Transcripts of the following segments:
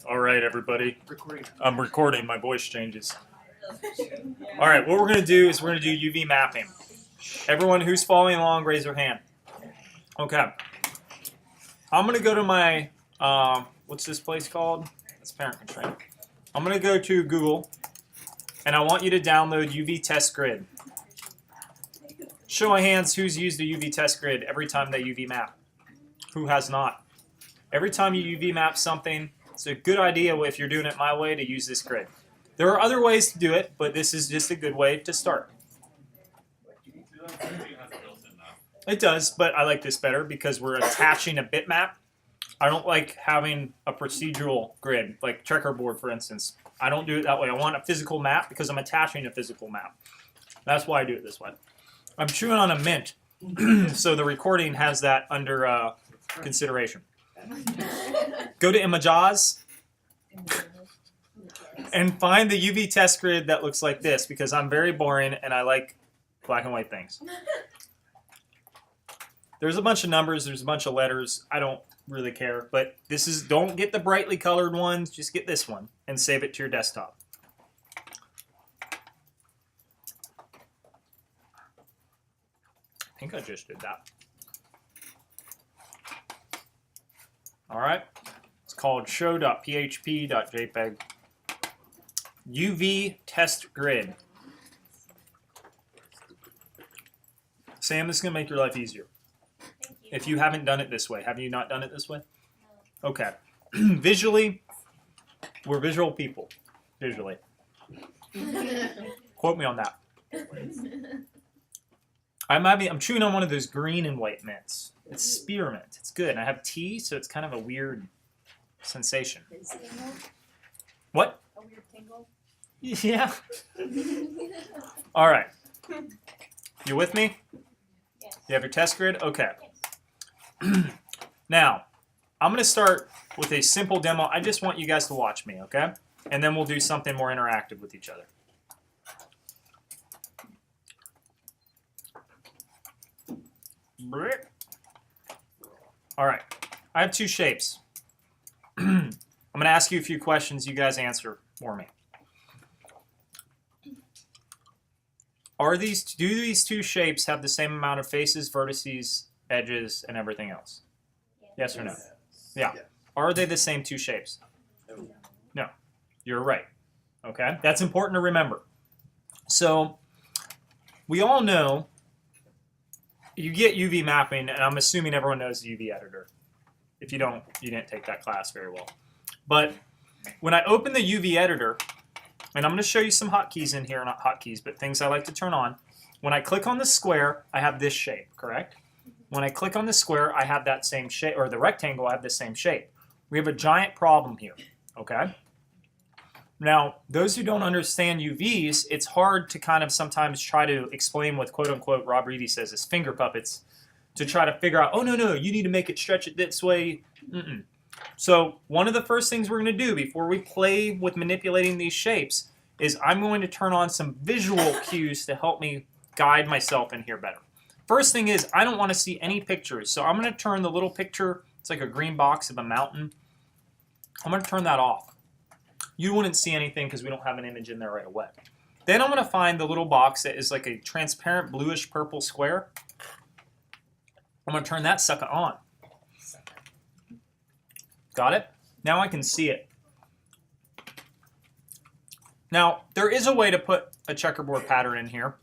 All right, everybody. Recording. I'm recording. My voice changes. All right, what we're going to do is we're going to do UV mapping. Everyone who's following along, raise their hand. Okay. I'm going to go to my, what's this place called? It's Parent Constraint. I'm going to go to Google, and I want you to download UV Test Grid. Show of hands who's used a UV Test Grid every time they UV map. Who has not? Every time you UV map something, it's a good idea if you're doing it my way to use this grid. There are other ways to do it, but this is just a good way to start. It does, but I like this better because we're attaching a bitmap. I don't like having a procedural grid, like checkerboard, for instance. I don't do it that way. I want a physical map because I'm attaching a physical map. That's why I do it this way. I'm chewing on a mint, so the recording has that under consideration. Go to Images and find the UV test grid that looks like this because I'm very boring and I like black and white things. There's a bunch of numbers, there's a bunch of letters. I don't really care, but this is, don't get the brightly colored ones, just get this one and save it to your desktop. I think I just did that. All right, it's called show.php.jpg. UV test grid. Sam, this is going to make your life easier. If you haven't done it this way, have you not done it this way? Okay. Visually, we're visual people. Visually. Quote me on that. I'm chewing on one of those green and white mints. It's spearmint. It's good. And I have tea, so it's kind of a weird sensation. What? A weird tingle? Yeah. All right. You with me? Yes. You have your test grid? Okay. Now, I'm going to start with a simple demo. I just want you guys to watch me, okay? And then we'll do something more interactive with each other. All right. I have two shapes. I'm going to ask you a few questions. You guys answer for me. Do these two shapes have the same amount of faces, vertices, edges, and everything else? Yes or no? Yeah. Are they the same two shapes? No. You're right. Okay? That's important to remember. So, we all know you get UV mapping, and I'm assuming everyone knows the UV editor. If you don't, you didn't take that class very well. But when I open the UV editor, and I'm going to show you some hotkeys in here, not hotkeys, but things I like to turn on. When I click on the square, I have this shape, correct? When I click on the square, I have that same shape, or the rectangle, I have the same shape. We have a giant problem here, okay? Now, those who don't understand UVs, it's hard to kind of sometimes try to explain what quote-unquote Rob Reedy says is finger puppets to try to figure out, oh, no, you need to make it stretch it this way. So one of the first things we're going to do before we play with manipulating these shapes is I'm going to turn on some visual cues to help me guide myself in here better. First thing is I don't want to see any pictures, so I'm going to turn the little picture, it's like a green box of a mountain. I'm going to turn that off. You wouldn't see anything because we don't have an image in there right away. Then I'm going to find the little box that is like a transparent bluish purple square. I'm going to turn that sucker on. Got it? Now I can see it. Now, there is a way to put a checkerboard pattern in here.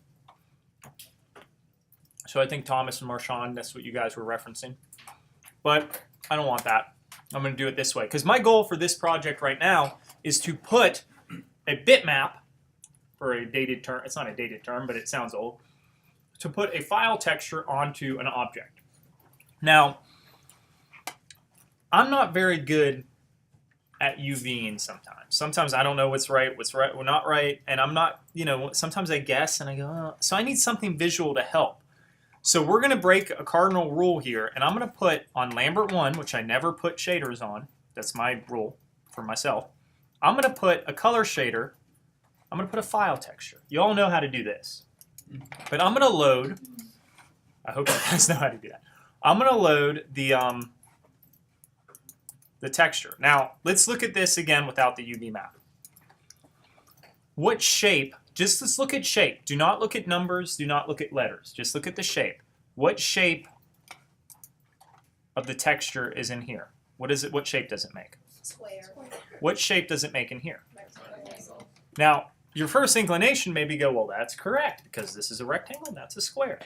So I think Thomas and Marshawn, that's what you guys were referencing. But I don't want that. I'm going to do it this way. Because my goal for this project right now is to put a bitmap, for a dated term, it's not a dated term, but it sounds old, to put a file texture onto an object. Now, I'm not very good at UVing sometimes. Sometimes I don't know what's right, what's not right, and I'm not, sometimes I guess and I go, oh. So I need something visual to help. So we're going to break a cardinal rule here, and I'm going to put on Lambert 1, which I never put shaders on. That's my rule for myself. I'm going to put a color shader. I'm going to put a file texture. You all know how to do this. But I'm going to load, I hope you guys know how to do that. I'm going to load the the texture. Now, let's look at this again without the UV map. What shape, just let's look at shape. Do not look at numbers, do not look at letters. Just look at the shape. What shape of the texture is in here? What is it? What shape does it make? Square. What shape does it make in here? Now, your first inclination may be go, well, that's correct, because this is a rectangle and that's a square.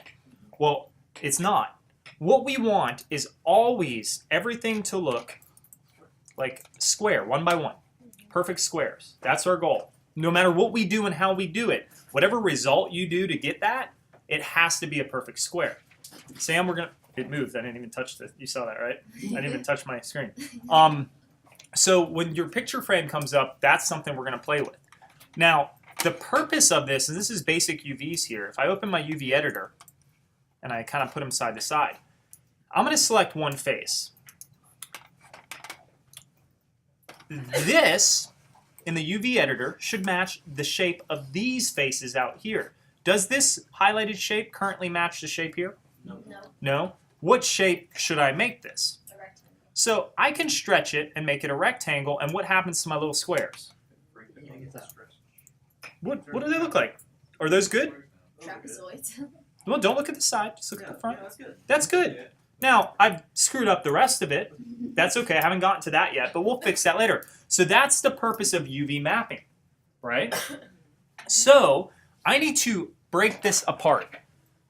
Well, it's not. What we want is always everything to look like square, one by one. Perfect squares. That's our goal. No matter what we do and how we do it, whatever result you do to get that, it has to be a perfect square. Sam, we're gonna. It moved. I didn't even touch the. You saw that, right? I didn't even touch my screen. So when your picture frame comes up, that's something we're gonna play with. Now, the purpose of this, and this is basic UVs here. If I open my UV editor, and I kind of put them side to side, I'm gonna select one face. This, in the UV editor, should match the shape of these faces out here. Does this highlighted shape currently match the shape here? No. No? What shape should I make this? A rectangle. So I can stretch it and make it a rectangle, and what happens to my little squares? What do they look like? Are those good? Trapezoids. Well, don't look at the side, just look at the front. Yeah, that's good. That's good. Now, I've screwed up the rest of it. That's okay, I haven't gotten to that yet, but we'll fix that later. So that's the purpose of UV mapping, right? So I need to break this apart.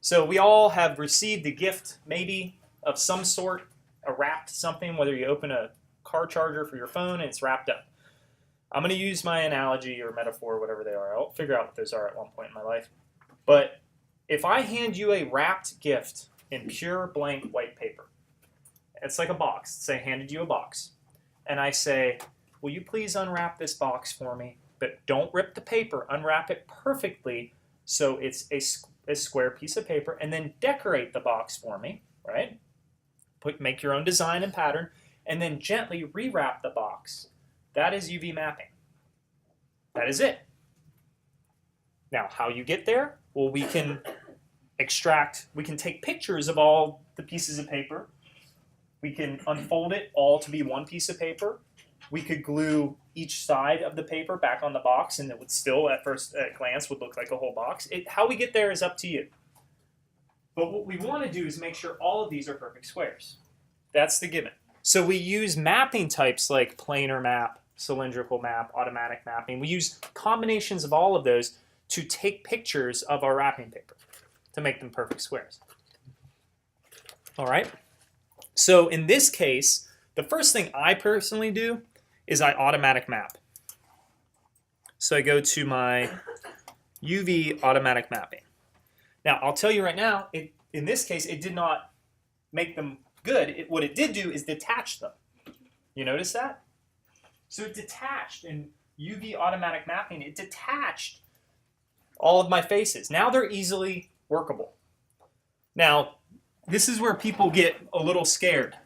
So we all have received a gift, maybe, of some sort, a wrapped something, whether you open a car charger for your phone and it's wrapped up. I'm going to use my analogy or metaphor, whatever they are. I'll figure out what those are at one point in my life. But if I hand you a wrapped gift in pure blank white paper, it's like a box. Say I handed you a box. And I say, will you please unwrap this box for me? But don't rip the paper. Unwrap it perfectly so it's a square piece of paper. And then decorate the box for me, right? Make your own design and pattern. And then gently rewrap the box. That is UV mapping. That is it. Now, how you get there? Well, we can take pictures of all the pieces of paper. We can unfold it all to be one piece of paper. We could glue each side of the paper back on the box, and it would still, at first glance, would look like a whole box. How we get there is up to you. But what we want to do is make sure all of these are perfect squares. That's the given. So we use mapping types like planar map, cylindrical map, automatic mapping. We use combinations of all of those to take pictures of our wrapping paper to make them perfect squares. All right? So in this case, the first thing I personally do is I automatic map. So I go to my UV automatic mapping. Now, I'll tell you right now, in this case, it did not make them good. What it did do is detach them. You notice that? So it detached in UV automatic mapping, it detached all of my faces. Now they're easily workable. Now, this is where people get a little scared.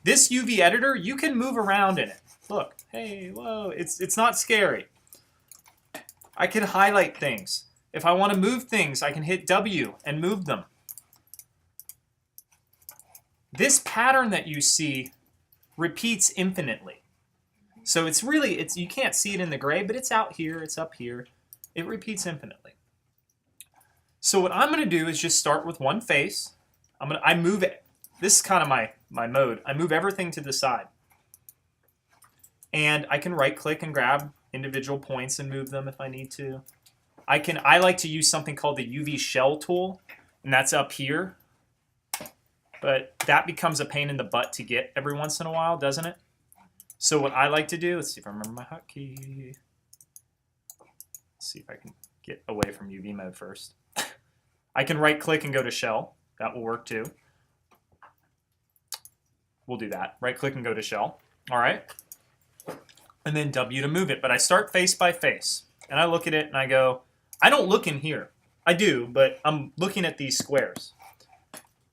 This UV editor, you can move around in it. Look, hey, whoa, it's not scary. I can highlight things. If I want to move things, I can hit W and move them. This pattern that you see repeats infinitely. So it's really, you can't see it in the gray, but it's out here, it's up here. It repeats infinitely. So what I'm going to do is just start with one face. I move it. This is kind of my mode. I move everything to the side. And I can right click and grab individual points and move them if I need to. I like to use something called the UV shell tool, and that's up here. But that becomes a pain in the butt to get every once in a while, doesn't it? So what I like to do, let's see if I remember my hotkey. Let's see if I can get away from UV mode first. I can right click and go to shell. That will work too. We'll do that. Right click and go to shell. All right. And then W to move it. But I start face by face. And I look at it and I go, I don't look in here. I do, but I'm looking at these squares.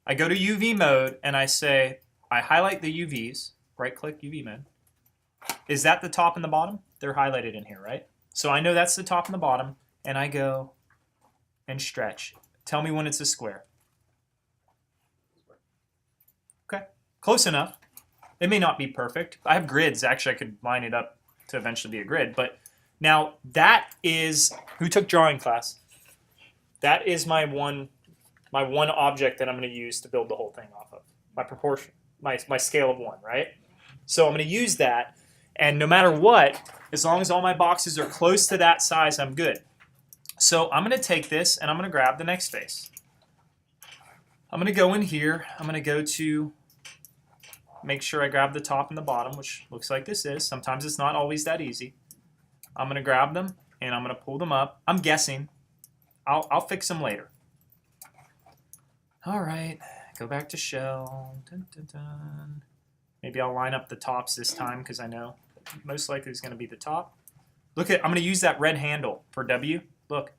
I go to UV mode and I say, I highlight the UVs. Right click UV mode. Is that the top and the bottom? They're highlighted in here, right? So I know that's the top and the bottom. And I go and stretch. Tell me when it's a square. Okay, close enough. It may not be perfect. I have grids. Actually, I could line it up to eventually be a grid. But now that is, who took drawing class? That is my one object that I'm going to use to build the whole thing off of. My proportion, my scale of 1, right? So I'm going to use that, and no matter what, as long as all my boxes are close to that size, I'm good. So I'm going to take this and I'm going to grab the next face. I'm going to go in here. I'm going to go to make sure I grab the top and the bottom, which looks like this is. Sometimes it's not always that easy. I'm going to grab them and I'm going to pull them up. I'm guessing. I'll fix them later. All right, go back to shell. Dun, dun, dun. Maybe I'll line up the tops this time because I know most likely it's going to be the top. Look at, I'm going to use that red handle for W. Look,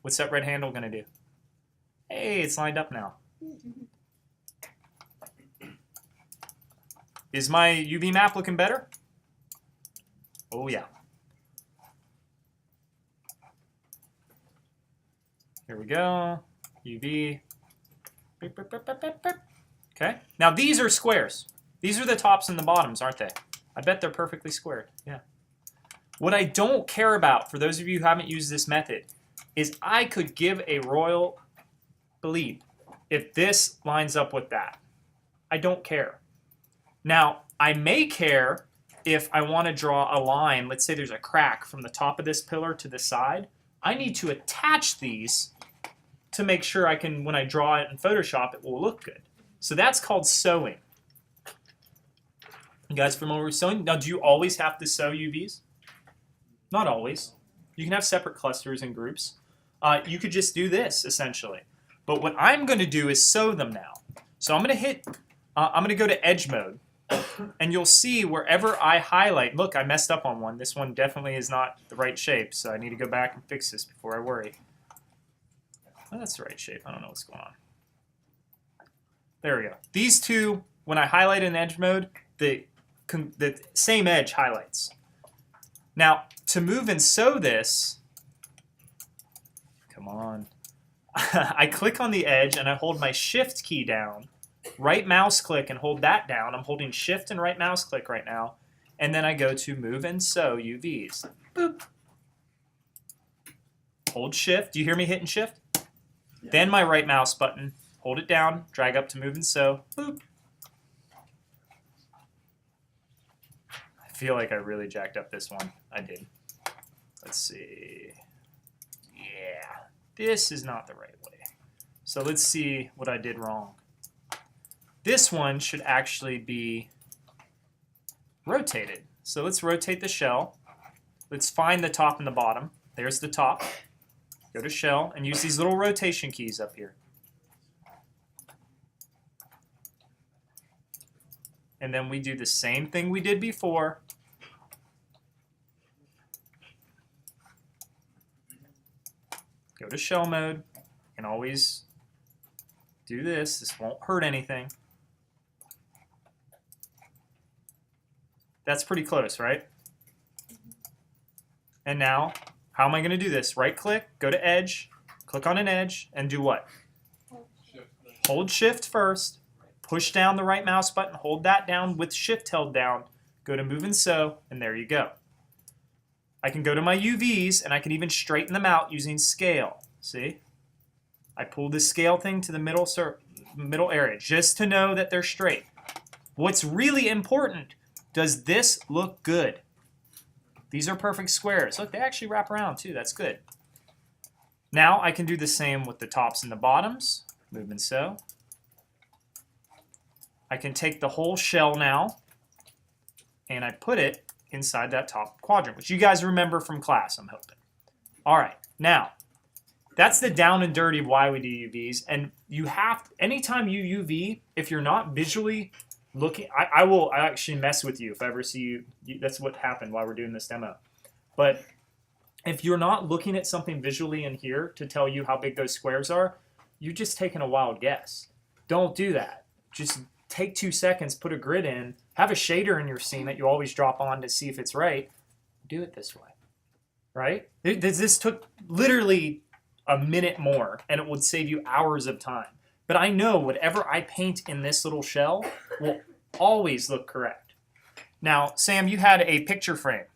what's that red handle going to do? Hey, it's lined up now. Is my UV map looking better? Oh yeah. Here we go. UV. Okay. Now these are squares. These are the tops and the bottoms, aren't they? I bet they're perfectly squared. Yeah. What I don't care about, for those of you who haven't used this method, is I could give a royal bleed if this lines up with that. I don't care. Now, I may care if I want to draw a line. Let's say there's a crack from the top of this pillar to the side. I need to attach these to make sure I can, when I draw it in Photoshop, it will look good. So that's called sewing. You guys familiar with sewing? Now, do you always have to sew UVs? Not always. You can have separate clusters and groups. You could just do this, essentially. But what I'm going to do is sew them now. So I'm going to hit, I'm going to go to edge mode. And you'll see wherever I highlight, look, I messed up on one. This one definitely is not the right shape, so I need to go back and fix this before I worry. Oh, that's the right shape. I don't know what's going on. There we go. These two, when I highlight in edge mode, the same edge highlights. Now, to move and sew this, come on. I click on the edge and I hold my shift key down. Right mouse click and hold that down. I'm holding shift and right mouse click right now. And then I go to move and sew UVs. Boop. Hold shift. Do you hear me hitting shift? Yeah. Then my right mouse button. Hold it down. Drag up to move and sew. Boop. I feel like I really jacked up this one. I did. Let's see. Yeah. This is not the right way. So let's see what I did wrong. This one should actually be rotated. So let's rotate the shell. Let's find the top and the bottom. There's the top. Go to shell and use these little rotation keys up here. And then we do the same thing we did before. Go to shell mode. You can always do this. This won't hurt anything. That's pretty close, right? And now, how am I going to do this? Right click, go to edge, click on an edge, and do what? Hold shift first, push down the right mouse button, hold that down with shift held down, go to move and sew, and there you go. I can go to my UVs, and I can even straighten them out using scale. See? I pull this scale thing to the middle area just to know that they're straight. What's really important, does this look good? These are perfect squares. Look, they actually wrap around too. That's good. Now I can do the same with the tops and the bottoms. Move and sew. I can take the whole shell now and I put it inside that top quadrant, which you guys remember from class, I'm hoping. All right, now that's the down and dirty why we do UVs. And you have, anytime you UV, if you're not visually looking, I will actually mess with you if I ever see you. That's what happened while we're doing this demo. But if you're not looking at something visually in here to tell you how big those squares are, you're just taking a wild guess. Don't do that. Just take 2 seconds, put a grid in, have a shader in your scene that you always drop on to see if it's right. Do it this way, right? This took literally a minute more, and it would save you hours of time. But I know whatever I paint in this little shell will always look correct. Now, Sam, you had a picture frame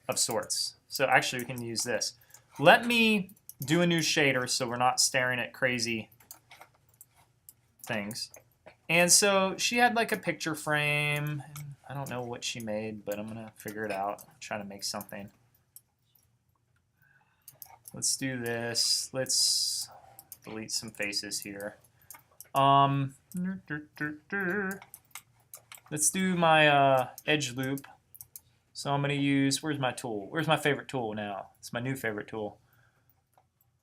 of sorts. So actually, we can use this. Let me do a new shader so we're not staring at crazy things. And so she had like a picture frame. I don't know what she made, but I'm going to figure it out. Try to make something. Let's do this. Let's delete some faces here. Let's do my edge loop. So I'm going to use, where's my tool? Where's my favorite tool now? It's my new favorite tool.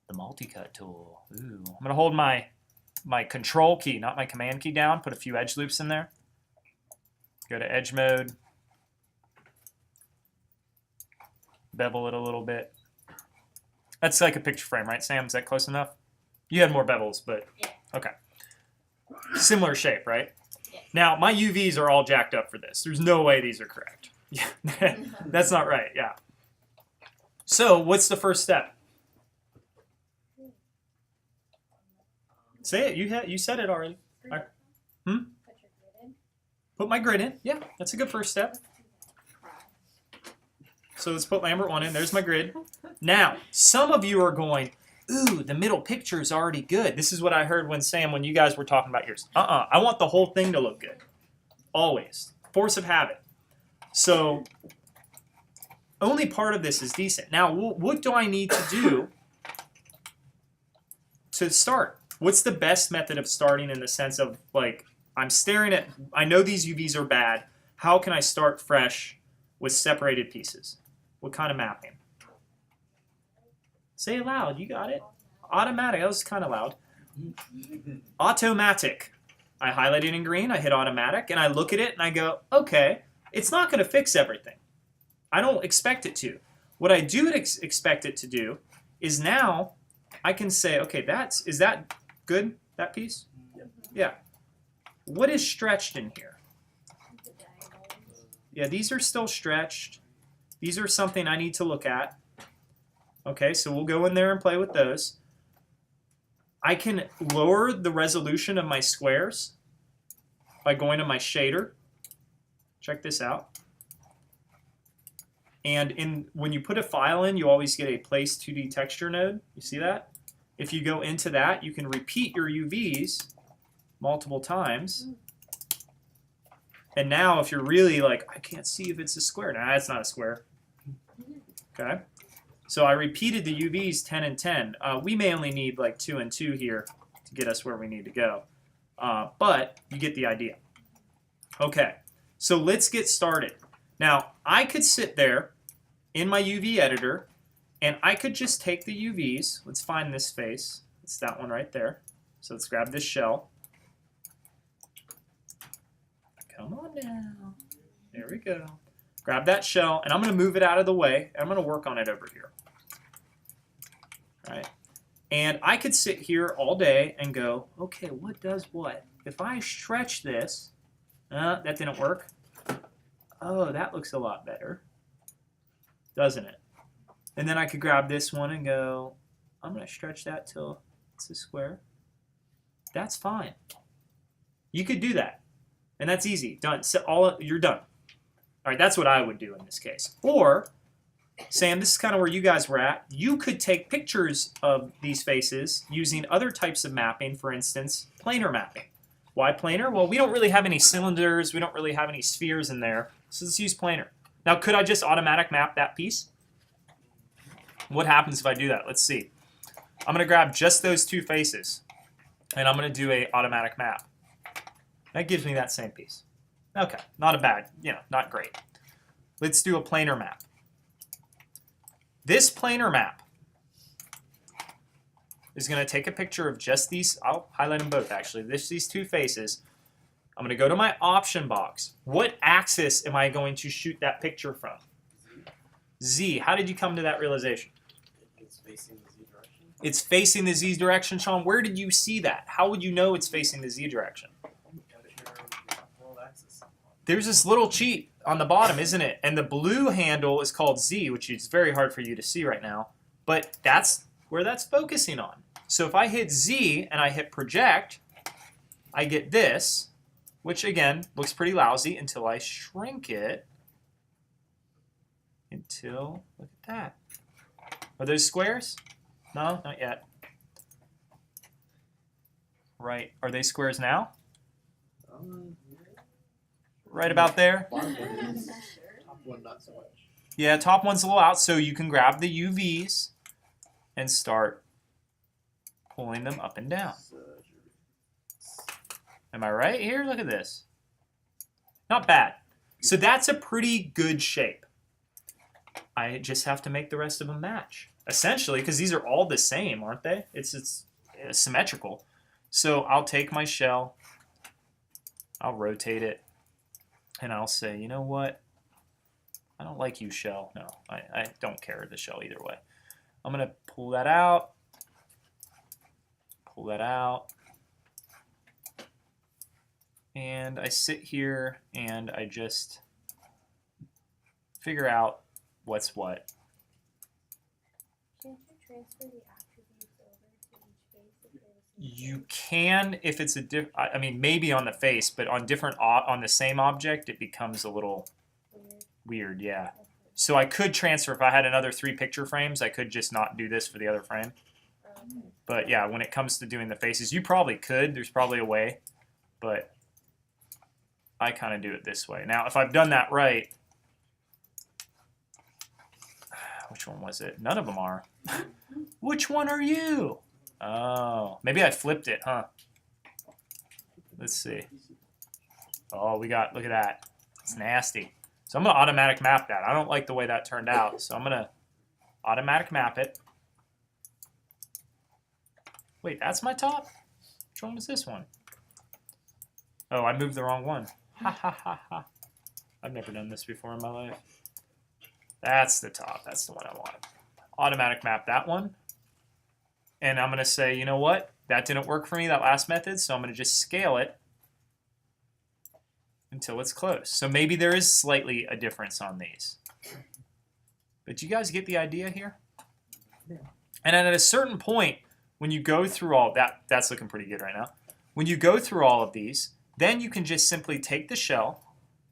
The multi-cut tool. Ooh. I'm going to hold my control key, not my command key down, put a few edge loops in there. Go to edge mode. Bevel it a little bit. That's like a picture frame, right, Sam? Is that close enough? You had more bevels, but yeah. Okay. Similar shape, right? Yeah. Now, my UVs are all jacked up for this. There's no way these are correct. Yeah, that's not right, yeah. So, what's the first step? Say it. You said it already. Put my grid in. Yeah, that's a good first step. So let's put Lambert 1 in. There's my grid. Now, some of you are going, ooh, the middle picture is already good. This is what I heard when you guys were talking about yours. I want the whole thing to look good. Always. Force of habit. So only part of this is decent. Now, what do I need to do to start? What's the best method of starting in the sense of, like, I'm staring at, I know these UVs are bad. How can I start fresh with separated pieces? What kind of mapping? Say it loud. You got it. Automatic. That was kind of loud. Automatic. I highlight it in green. I hit automatic. And I look at it and I go, okay, it's not going to fix everything. I don't expect it to. What I do expect it to do is now I can say, okay, is that good, that piece? Yeah. What is stretched in here? Yeah, these are still stretched. These are something I need to look at. Okay, so we'll go in there and play with those. I can lower the resolution of my squares by going to my shader. Check this out. And when you put a file in, you always get a place 2D texture node. You see that? If you go into that, you can repeat your UVs multiple times. And now if you're really like, I can't see if it's a square. Nah, it's not a square. Okay. So I repeated the UVs 10 and 10. We may only need like 2 and 2 here to get us where we need to go. But you get the idea. Okay. So let's get started. Now, I could sit there in my UV editor and I could just take the UVs. Let's find this face. It's that one right there. So let's grab this shell. Come on now. There we go. Grab that shell, and I'm going to move it out of the way, and I'm going to work on it over here. All right. And I could sit here all day and go, okay, what does what? If I stretch this, that didn't work. Oh, that looks a lot better, doesn't it? And then I could grab this one and go, I'm going to stretch that till it's a square. That's fine. You could do that. And that's easy. Done. So you're done. All right, that's what I would do in this case. Or, Sam, this is kind of where you guys were at. You could take pictures of these faces using other types of mapping, for instance, planar mapping. Why planar? Well, we don't really have any cylinders. We don't really have any spheres in there. So let's use planar. Now, could I just automatic map that piece? What happens if I do that? Let's see. I'm going to grab just those two faces, and I'm going to do a automatic map. That gives me that same piece. Okay, not a bad, not great. Let's do a planar map. This planar map is going to take a picture of just these. I'll highlight them both, actually. These two faces. I'm going to go to my option box. What axis am I going to shoot that picture from? Z. How did you come to that realization? It's facing the Z direction. It's facing the Z direction, Sean. Where did you see that? How would you know it's facing the Z direction? There's this little cheat on the bottom, isn't it? And the blue handle is called Z, which is very hard for you to see right now. But that's where that's focusing on. So if I hit Z and I hit project, I get this, which again looks pretty lousy until I shrink it until, look at that. Are those squares? No, not yet. Right, are they squares now? Right about there? Bottom one is, top one not so much. Yeah, top one's a little out, so you can grab the UVs and start pulling them up and down. Am I right here? Look at this. Not bad. So that's a pretty good shape. I just have to make the rest of them match, essentially, because these are all the same, aren't they? It's symmetrical. So I'll take my shell, I'll rotate it, and I'll say, you know what? I don't like you, shell. No, I don't care the shell either way. I'm going to pull that out, and I sit here and I just figure out what's what. Can't you transfer the attributes over to each face if they're the same You shape? can if it's a I mean maybe on the face, but on different on the same object it becomes a little weird, yeah. Okay. So I could transfer if I had another 3 picture frames, I could just not do this for the other frame. Okay. But yeah, when it comes to doing the faces, you probably could. There's probably a way, but I kind of do it this way. Now, if I've done that right, which one was it? None of them are. Which one are you? Oh, maybe I flipped it, huh? Let's see. Oh, we got, look at that. It's nasty. So I'm going to automatic map that. I don't like the way that turned out, so I'm going to automatic map it. Wait, that's my top? Which one was this one? Oh, I moved the wrong one. Ha ha ha ha. I've never done this before in my life. That's the top. That's the one I wanted. Automatic map that one. And I'm going to say, you know what? That didn't work for me, that last method, so I'm going to just scale it until it's close. So maybe there is slightly a difference on these. But you guys get the idea here? Yeah. And then at a certain point, when you go through all that, that's looking pretty good right now. When you go through all of these, then you can just simply take the shell,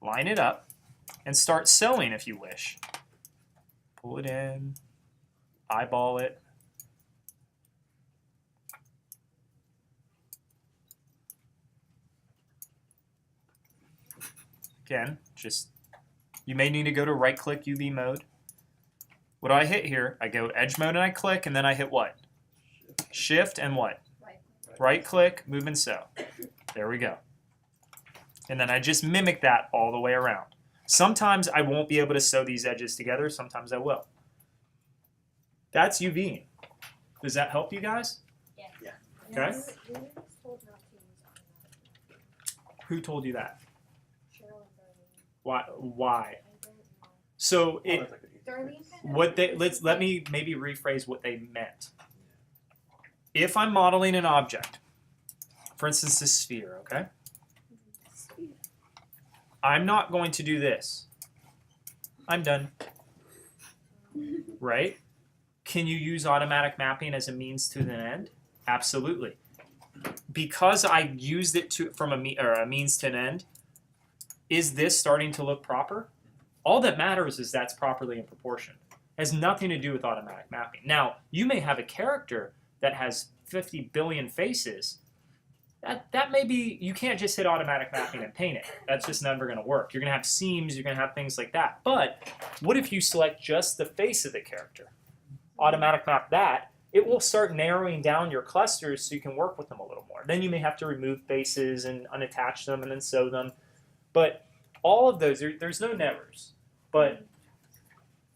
line it up, and start sewing if you wish. Pull it in, eyeball it. Again, just, you may need to go to right-click UV mode. What do I hit here? I go edge mode and I click, and then I hit what? Shift and what? Right. Right-click, move and sew. There we go. And then I just mimic that all the way around. Sometimes I won't be able to sew these edges together. Sometimes I will. That's UVing. Does that help you guys? Yeah. Okay. We were just told not to use automatic. Who told you that? Cheryl and Darlene. Why? I don't know. So it, That's like a- Darlene kind of. what they let me maybe rephrase what they meant. If I'm modeling an object, for instance, this sphere, okay? I'm not going to do this. I'm done. Right? Can you use automatic mapping as a means to an end? Absolutely. Because I used it to from a means to an end, is this starting to look proper? All that matters is that's properly in proportion. It has nothing to do with automatic mapping. Now, you may have a character that has 50 billion faces. That may be, you can't just hit automatic mapping and paint it. That's just never going to work. You're going to have seams, you're going to have things like that. But what if you select just the face of the character? Automatic map that, it will start narrowing down your clusters so you can work with them a little more. Then you may have to remove faces and unattach them and then sew them. But all of those, there's no nevers. But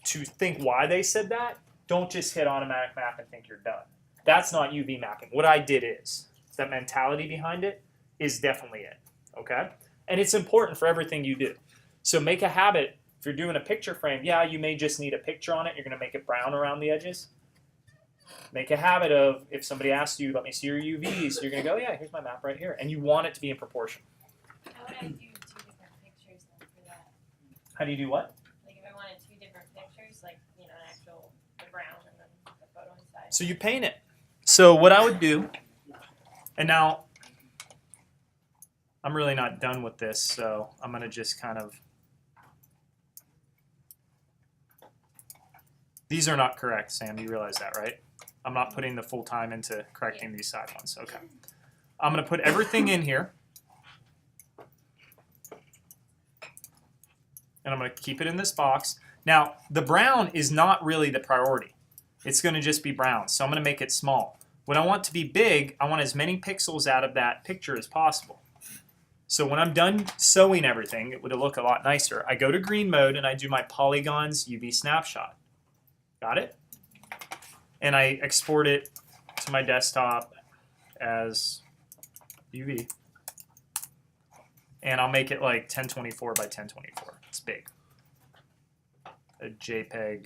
to think why they said that, don't just hit automatic map and think you're done. That's not UV mapping. What I did is, that mentality behind it is definitely it, okay? And it's important for everything you do. So make a habit, if you're doing a picture frame, yeah, you may just need a picture on it, you're gonna make it brown around the edges. Make a habit of, if somebody asks you, let me see your UVs, you're gonna go, yeah, here's my map right here. And you want it to be in proportion. How would I do 2 different pictures then for that? How do you do what? Like if I wanted 2 different pictures, like, you know, an actual the brown and then the photo inside. So you paint it. So what I would do, and now I'm really not done with this, so I'm gonna just kind of These are not correct, Sam. You realize that, right? I'm not putting the full time into correcting these side ones. Okay. I'm going to put everything in here. And I'm going to keep it in this box. Now, the brown is not really the priority. It's going to just be brown. So I'm going to make it small. What I want to be big, I want as many pixels out of that picture as possible. So when I'm done sewing everything, it would look a lot nicer. I go to green mode and I do my polygons UV snapshot. Got it? And I export it to my desktop as UV. And I'll make it like 1024 by 1024. It's big. A JPEG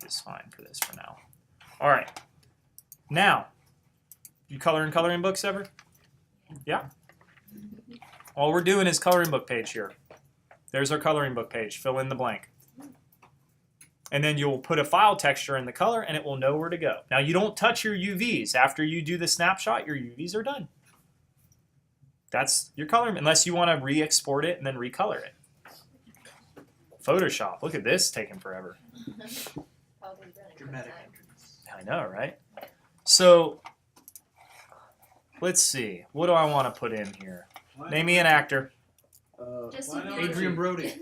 is fine for this for now. All right. Now, you color in coloring books ever? Yeah? All we're doing is coloring book page here. There's our coloring book page. Fill in the blank. And then you'll put a file texture in the color and it will know where to go. Now you don't touch your UVs. After you do the snapshot, your UVs are done. That's your color, unless you want to re-export it and then recolor it. Photoshop, look at this taking forever. Probably done it Dramatic time. entrance. I know, right? So, let's see. What do I want to put in here? Name me an actor. Just Why you not can- Adrian Brody.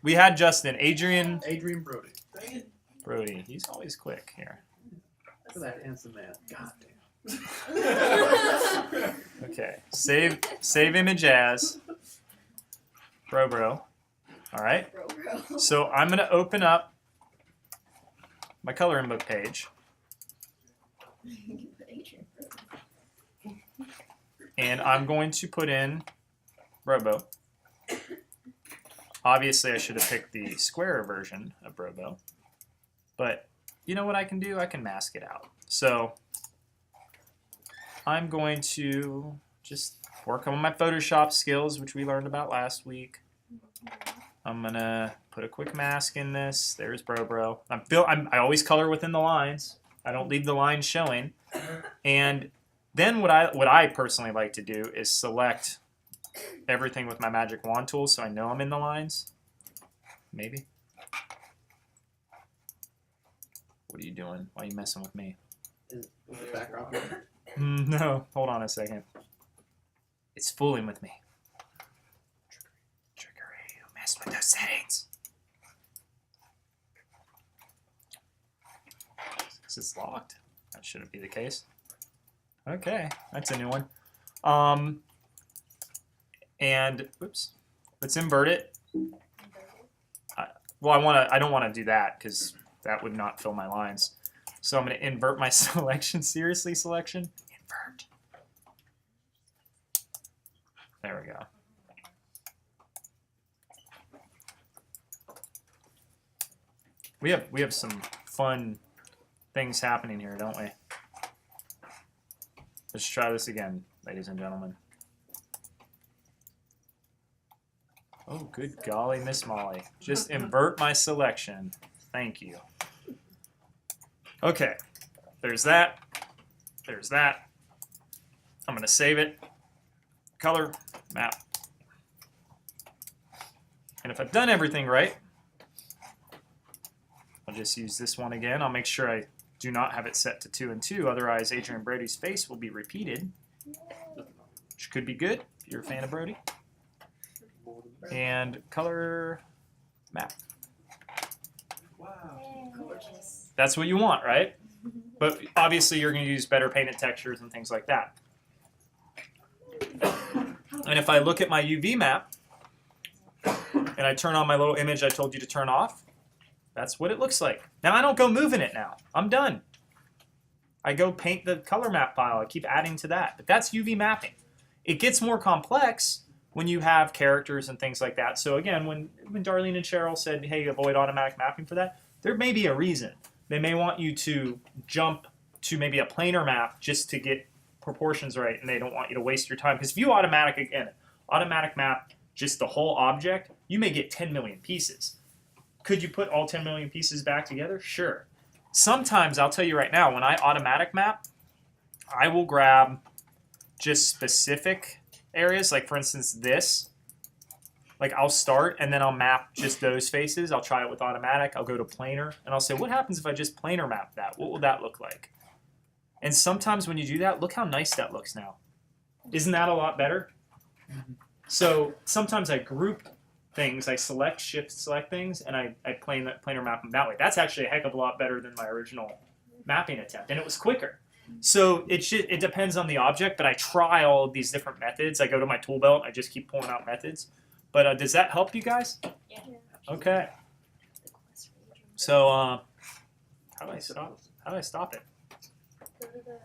We had Justin. Adrian Adrian Brody. Dang it. Brody. He's always quick here. Look at that handsome man. God damn. Okay. Save image as. Bro. All right. Bro. So I'm going to open up my coloring book page. Adrian Brody. And I'm going to put in Robo. Obviously, I should have picked the square version of Robo. But you know what I can do? I can mask it out. So I'm going to just work on my Photoshop skills, which we learned about last week. I'm going to put a quick mask in this. There's Bro. I always color within the lines. I don't leave the lines showing. And then what I personally like to do is select everything with my magic wand tool so I know I'm in the lines. Maybe. What are you doing? Why are you messing with me? Is the background here? No, hold on a second. It's fooling with me. Trickery. You messed with those settings. This is locked. That shouldn't be the case. Okay, that's a new one. And oops, let's invert it. Well, I don't want to do that because that would not fill my lines. So I'm going to invert my selection. Seriously, selection? Invert. There we go. We have some fun things happening here, don't we? Let's try this again, ladies and gentlemen. Oh, good golly, Miss Molly. Just invert my selection. Thank you. Okay, there's that. There's that. I'm going to save it. Color, map. And if I've done everything right, I'll just use this one again. I'll make sure I do not have it set to 2 and 2, otherwise Adrian Brody's face will be repeated, which could be good if you're a fan of Brody. And color map. Wow. Gorgeous. That's what you want, right? But obviously you're going to use better painted textures and things like that. And if I look at my UV map and I turn on my little image I told you to turn off, that's what it looks like. Now I don't go moving it now. I'm done. I go paint the color map file. I keep adding to that. But that's UV mapping. It gets more complex when you have characters and things like that. So again, when Darlene and Cheryl said, hey, avoid automatic mapping for that, there may be a reason. They may want you to jump to maybe a planar map just to get proportions right, and they don't want you to waste your time. Because if you automatic map just the whole object, you may get 10 million pieces. Could you put all 10 million pieces back together? Sure. Sometimes, I'll tell you right now, when I automatic map, I will grab just specific areas, like for instance this, Like I'll start and then I'll map just those faces. I'll try it with automatic. I'll go to planar and I'll say, what happens if I just planar map that? What will that look like? And sometimes when you do that, look how nice that looks now. Isn't that a lot better? So sometimes I group things. I shift select things, and I planar map them that way. That's actually a heck of a lot better than my original mapping attempt, and it was quicker. So it depends on the object, but I try all of these different methods. I go to my tool belt. I just keep pulling out methods. But does that help you guys? Yeah. Okay. So how do I stop? How do I stop it? Go to the